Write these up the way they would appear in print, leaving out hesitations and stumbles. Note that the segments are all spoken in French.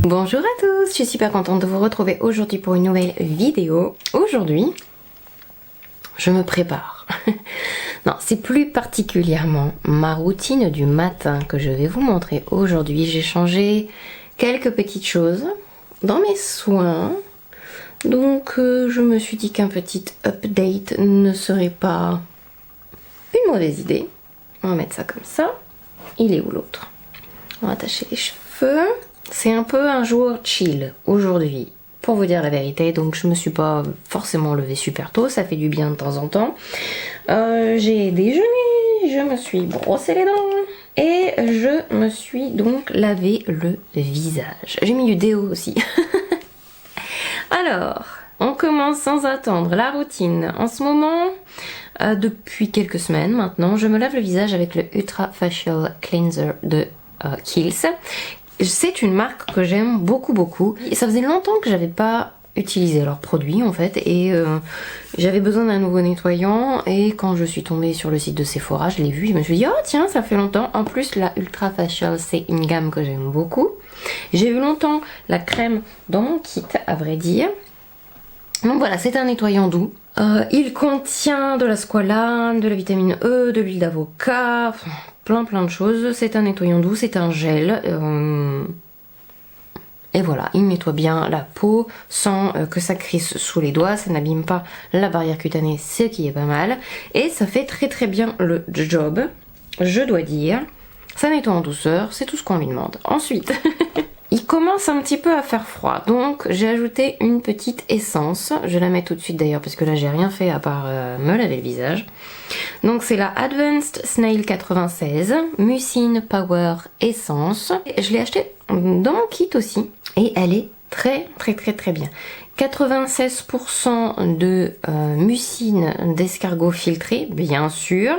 Bonjour à tous, je suis super contente de vous retrouver aujourd'hui pour une nouvelle vidéo. Aujourd'hui, je me prépare. Non, c'est plus particulièrement ma routine du matin que je vais vous montrer aujourd'hui. J'ai changé quelques petites choses dans mes soins. Donc je me suis dit qu'un petit update ne serait pas une mauvaise idée. On va mettre ça comme ça. Il est où l'autre? On va attacher les cheveux. C'est un peu un jour chill aujourd'hui, pour vous dire la vérité. Donc je me suis pas forcément levée super tôt, ça fait du bien de temps en temps. J'ai déjeuné, je me suis brossé les dents et je me suis donc lavé le visage. J'ai mis du déo aussi. Alors, on commence sans attendre la routine. En ce moment, depuis quelques semaines maintenant, je me lave le visage avec le Ultra Facial Cleanser de Kiehl's. C'est une marque que j'aime beaucoup. Et ça faisait longtemps que j'avais pas utilisé leurs produits en fait et j'avais besoin d'un nouveau nettoyant et quand je suis tombée sur le site de Sephora, je l'ai vu, je me suis dit oh tiens ça fait longtemps. En plus la Ultra Facial c'est une gamme que j'aime beaucoup. J'ai eu longtemps la crème dans mon kit à vrai dire. Donc voilà, c'est un nettoyant doux. Il contient de la squalane, de la vitamine E, de l'huile d'avocat, plein de choses. C'est un nettoyant doux, c'est un gel. Et voilà, il nettoie bien la peau sans que ça crisse sous les doigts. Ça n'abîme pas la barrière cutanée, ce qui est pas mal. Et ça fait très bien le job, je dois dire. Ça nettoie en douceur, c'est tout ce qu'on lui demande. Ensuite... Il commence un petit peu à faire froid, donc j'ai ajouté une petite essence. Je la mets tout de suite d'ailleurs parce que là j'ai rien fait à part me laver le visage. Donc c'est la Advanced Snail 96 Mucin Power Essence. Je l'ai achetée dans mon kit aussi et elle est très bien. 96% de mucine d'escargot filtré, bien sûr.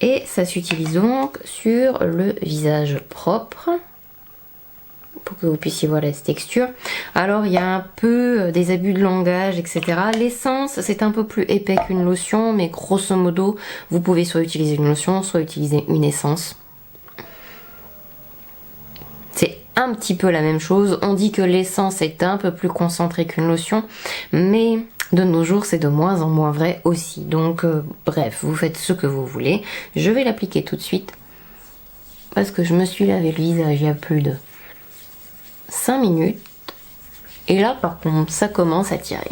Et ça s'utilise donc sur le visage propre. Pour que vous puissiez voir la texture. Alors il y a un peu des abus de langage, etc. L'essence c'est un peu plus épais qu'une lotion, mais grosso modo vous pouvez soit utiliser une lotion, soit utiliser une essence. C'est un petit peu la même chose. On dit que l'essence est un peu plus concentrée qu'une lotion, mais de nos jours c'est de moins en moins vrai aussi. Donc bref, vous faites ce que vous voulez. Je vais l'appliquer tout de suite parce que je me suis lavé le visage il y a plus de 5 minutes et là par contre ça commence à tirer.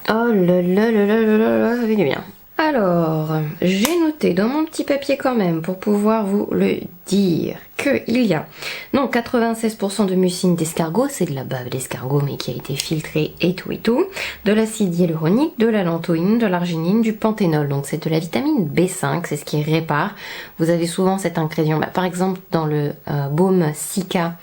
Oh là, ça fait du bien. Alors j'ai noté dans mon petit papier quand même pour pouvoir vous le dire qu'il y a donc 96% de mucine d'escargot, c'est de la bave d'escargot mais qui a été filtrée et tout, de l'acide hyaluronique, de la lantoïne, de l'arginine, du panthénol, donc c'est de la vitamine B5, c'est ce qui répare. Vous avez souvent cet ingrédient, par exemple dans le baume Cica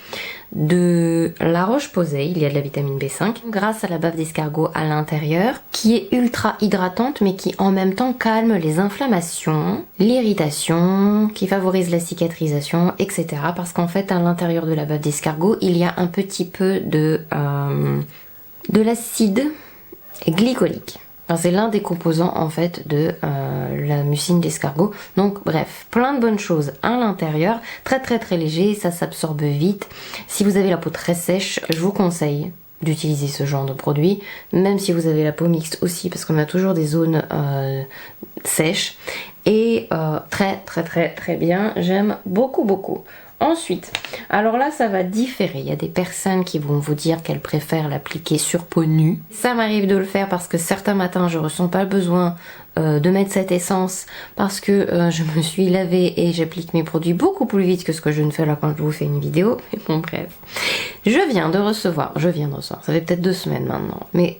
de La Roche-Posay, il y a de la vitamine B5 grâce à la bave d'escargot à l'intérieur qui est ultra hydratante mais qui en même temps calme les inflammations, l'irritation, qui favorise la cicatrisation, etc. Parce qu'en fait à l'intérieur de la bave d'escargot il y a un petit peu de l'acide glycolique. C'est l'un des composants en fait de la mucine d'escargot. Donc bref, plein de bonnes choses à l'intérieur, très léger, ça s'absorbe vite. Si vous avez la peau très sèche, je vous conseille d'utiliser ce genre de produit, même si vous avez la peau mixte aussi, parce qu'on a toujours des zones sèches. Et très bien, j'aime beaucoup. Ensuite, alors là ça va différer, il y a des personnes qui vont vous dire qu'elles préfèrent l'appliquer sur peau nue. Ça m'arrive de le faire parce que certains matins je ressens pas le besoin de mettre cette essence parce que je me suis lavée et j'applique mes produits beaucoup plus vite que ce que je ne fais là quand je vous fais une vidéo. Mais bon bref, je viens de recevoir, ça fait peut-être 2 semaines maintenant, mais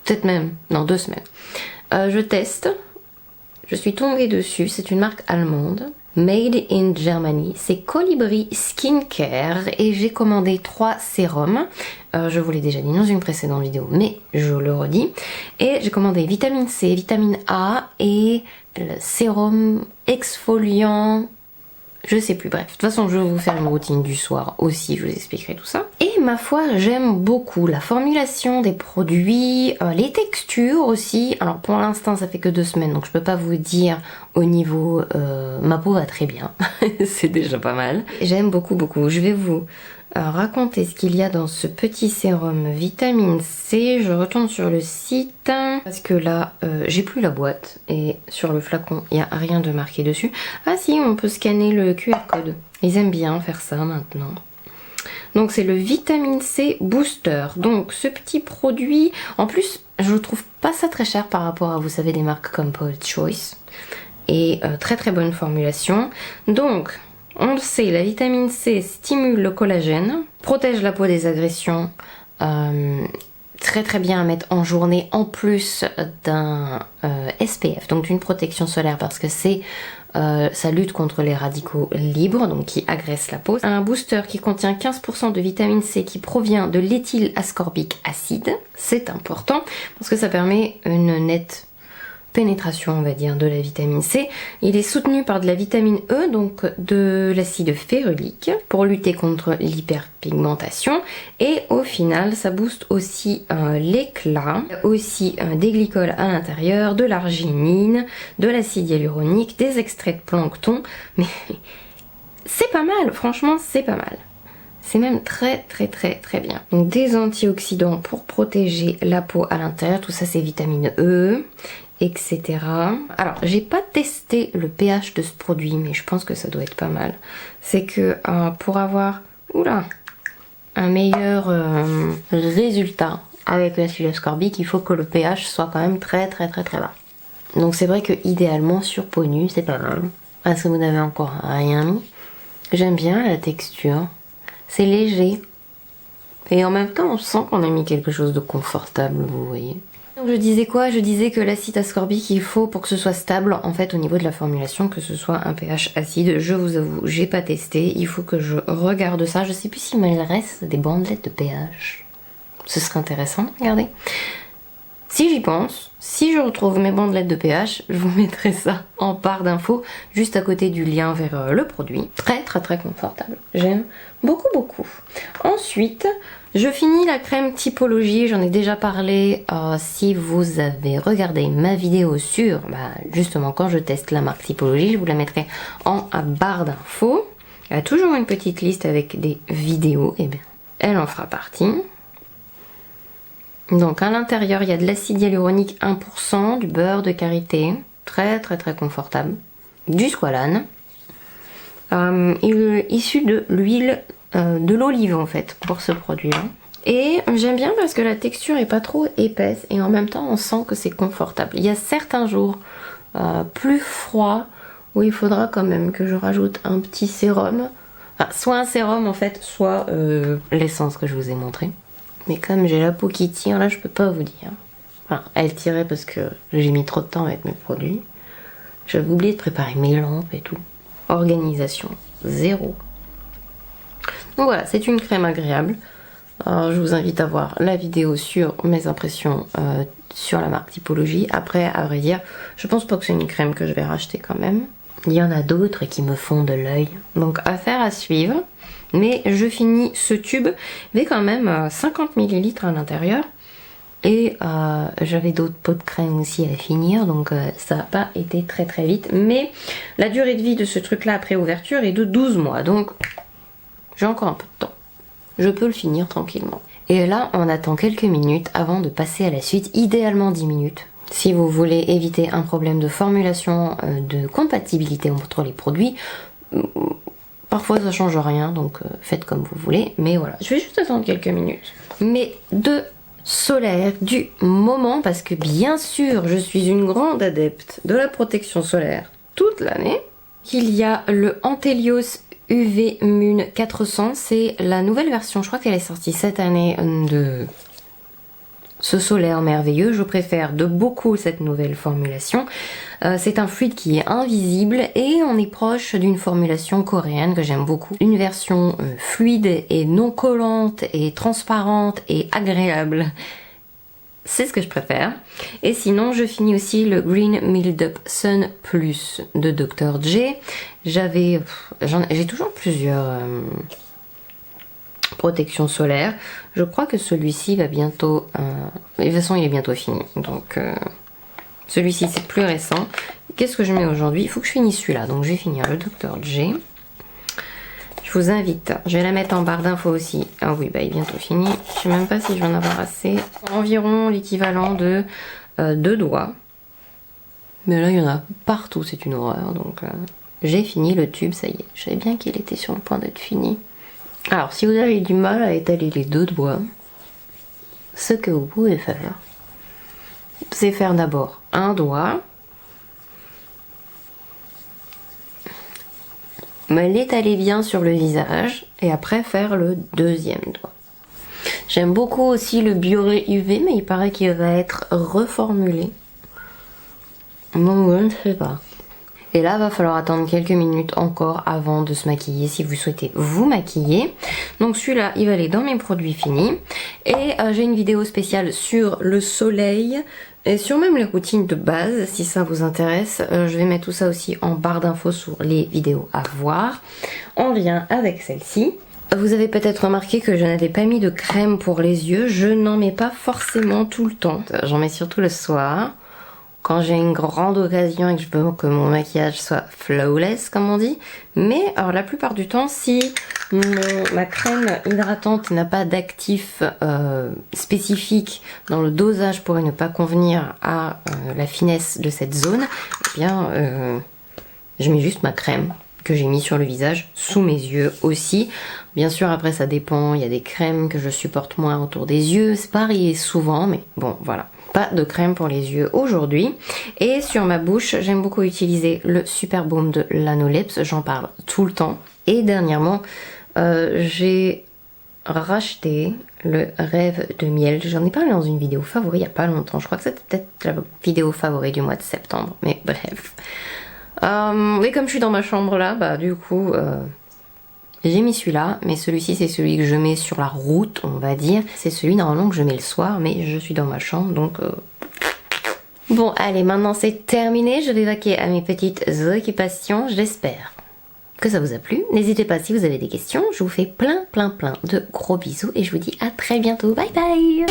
peut-être même, non 2 semaines. Je teste, je suis tombée dessus, c'est une marque allemande. Made in Germany, c'est Colibri Skincare et j'ai commandé 3 sérums. Je vous l'ai déjà dit dans une précédente vidéo, mais je le redis. Et j'ai commandé vitamine C, vitamine A et le sérum exfoliant Je sais plus, bref. De toute façon, je vais vous faire une routine du soir aussi, je vous expliquerai tout ça. Et ma foi, j'aime beaucoup la formulation des produits, les textures aussi. Alors pour l'instant, ça fait que 2 semaines, donc je peux pas vous dire au niveau... ma peau va très bien, c'est déjà pas mal. J'aime beaucoup, beaucoup. Je vais vous raconter ce qu'il y a dans ce petit sérum vitamine C. Je retourne sur le site parce que là j'ai plus la boîte et sur le flacon il n'y a rien de marqué dessus. Ah si, on peut scanner le QR code. Ils aiment bien faire ça maintenant. Donc c'est le vitamine C booster. Donc ce petit produit, en plus je trouve pas ça très cher par rapport à, vous savez, des marques comme Paula's Choice. Et très très bonne formulation. Donc on le sait, la vitamine C stimule le collagène, protège la peau des agressions, très très bien à mettre en journée en plus d'un SPF, donc d'une protection solaire parce que c'est ça lutte contre les radicaux libres, donc qui agressent la peau. Un booster qui contient 15% de vitamine C qui provient de l'éthyle-ascorbique acide, c'est important parce que ça permet une nette pénétration, on va dire, de la vitamine C. Il est soutenu par de la vitamine E, donc de l'acide férulique, pour lutter contre l'hyperpigmentation. Et au final, ça booste aussi l'éclat, aussi des glycols à l'intérieur, de l'arginine, de l'acide hyaluronique, des extraits de plancton. Mais c'est pas mal, franchement, c'est pas mal. C'est même très très très très bien. Donc des antioxydants pour protéger la peau à l'intérieur, tout ça c'est vitamine E, etc. Alors j'ai pas testé le pH de ce produit, mais je pense que ça doit être pas mal. C'est que pour avoir un meilleur résultat avec l'acide ascorbique, il faut que le pH soit quand même très très très très bas. Donc c'est vrai que idéalement sur peau nue c'est pas mal. Parce que vous n'avez encore rien mis. J'aime bien la texture. C'est léger. Et en même temps, on sent qu'on a mis quelque chose de confortable, vous voyez. Donc je disais quoi? Je disais que l'acide ascorbique, il faut, pour que ce soit stable, en fait, au niveau de la formulation, que ce soit un pH acide. Je vous avoue, j'ai pas testé. Il faut que je regarde ça. Je sais plus s'il me reste des bandelettes de pH. Ce serait intéressant, regardez. Si j'y pense, si je retrouve mes bandelettes de pH, je vous mettrai ça en barre d'infos, juste à côté du lien vers le produit. Très très très confortable. J'aime beaucoup beaucoup. Ensuite, je finis la crème Typologie. J'en ai déjà parlé si vous avez regardé ma vidéo sur, justement, quand je teste la marque Typologie, je vous la mettrai en barre d'infos. Il y a toujours une petite liste avec des vidéos, et bien, elle en fera partie. Donc à l'intérieur, il y a de l'acide hyaluronique 1%, du beurre de karité, très très très confortable, du squalane, issu de l'huile de l'olive en fait pour ce produit-là. Et j'aime bien parce que la texture est pas trop épaisse et en même temps on sent que c'est confortable. Il y a certains jours plus froids où il faudra quand même que je rajoute un petit sérum, enfin soit un sérum en fait, soit l'essence que je vous ai montré. Mais comme j'ai la peau qui tire, là je peux pas vous dire. Enfin, elle tirait parce que j'ai mis trop de temps avec mes produits. J'avais oublié de préparer mes lampes et tout. Organisation, zéro. Donc voilà, c'est une crème agréable. Alors, je vous invite à voir la vidéo sur mes impressions sur la marque Typologie. Après, à vrai dire, je pense pas que c'est une crème que je vais racheter quand même. Il y en a d'autres qui me font de l'œil. Donc affaire à suivre. Mais je finis ce tube avec quand même 50 ml à l'intérieur. Et j'avais d'autres pots de crème aussi à finir. Donc ça n'a pas été très très vite. Mais la durée de vie de ce truc là après ouverture est de 12 mois. Donc j'ai encore un peu de temps. Je peux le finir tranquillement. Et là on attend quelques minutes avant de passer à la suite. Idéalement 10 minutes. Si vous voulez éviter un problème de formulation, de compatibilité entre les produits. Parfois ça change rien, donc faites comme vous voulez. Mais voilà, je vais juste attendre quelques minutes. Mais de solaire du moment, parce que bien sûr je suis une grande adepte de la protection solaire toute l'année. Il y a le Antelios UV Moon 400, c'est la nouvelle version, je crois qu'elle est sortie cette année de ce solaire merveilleux. Je préfère de beaucoup cette nouvelle formulation. C'est un fluide qui est invisible et on est proche d'une formulation coréenne que j'aime beaucoup. Une version fluide et non collante et transparente et agréable. c'est ce que je préfère. Et sinon, je finis aussi le Green Milled Up Sun Plus de Dr. J. J'ai toujours plusieurs protections solaires. Je crois que celui-ci va bientôt... de toute façon, il est bientôt fini. Donc, celui-ci, c'est plus récent. Qu'est-ce que je mets aujourd'hui? Il faut que je finisse celui-là. Donc, je vais finir le Dr. J. Je vous invite, je vais la mettre en barre d'infos aussi. Ah oui, bah il est bientôt fini. Je sais même pas si je vais en avoir assez. Environ l'équivalent de 2 doigts. Mais là, il y en a partout, c'est une horreur. Donc, j'ai fini le tube, ça y est. Je savais bien qu'il était sur le point d'être fini. Alors, si vous avez du mal à étaler les 2 doigts, ce que vous pouvez faire, c'est faire d'abord un doigt. Me l'étaler bien sur le visage et après faire le deuxième doigt. J'aime beaucoup aussi le Bioré UV, mais il paraît qu'il va être reformulé. Donc je ne sais pas. Et là, va falloir attendre quelques minutes encore avant de se maquiller si vous souhaitez vous maquiller. Donc celui-là, il va aller dans mes produits finis. Et j'ai une vidéo spéciale sur le soleil et sur même les routines de base, si ça vous intéresse. Je vais mettre tout ça aussi en barre d'infos sur les vidéos à voir, en lien avec celle-ci. Vous avez peut-être remarqué que je n'avais pas mis de crème pour les yeux. Je n'en mets pas forcément tout le temps. J'en mets surtout le soir, quand j'ai une grande occasion et que je veux que mon maquillage soit flawless, comme on dit. Mais alors la plupart du temps, si ma crème hydratante n'a pas d'actif spécifique dans le dosage pour ne pas convenir à la finesse de cette zone, eh bien je mets juste ma crème que j'ai mis sur le visage, sous mes yeux aussi. Bien sûr, après ça dépend, il y a des crèmes que je supporte moins autour des yeux, c'est pas arrivé souvent, mais bon voilà. Pas de crème pour les yeux aujourd'hui. Et sur ma bouche, j'aime beaucoup utiliser le Super Baume de Lanolips, j'en parle tout le temps. Et dernièrement, j'ai racheté le Rêve de Miel. J'en ai parlé dans une vidéo favori il n'y a pas longtemps. Je crois que c'était peut-être la vidéo favori du mois de septembre, mais bref. Oui, comme je suis dans ma chambre là, bah du coup... j'ai mis celui-là, mais celui-ci c'est celui que je mets sur la route, on va dire. C'est celui normalement que je mets le soir, mais je suis dans ma chambre, donc... Bon, allez, maintenant c'est terminé. Je vais vaquer à mes petites occupations. J'espère que ça vous a plu. N'hésitez pas si vous avez des questions. Je vous fais plein de gros bisous et je vous dis à très bientôt. Bye bye.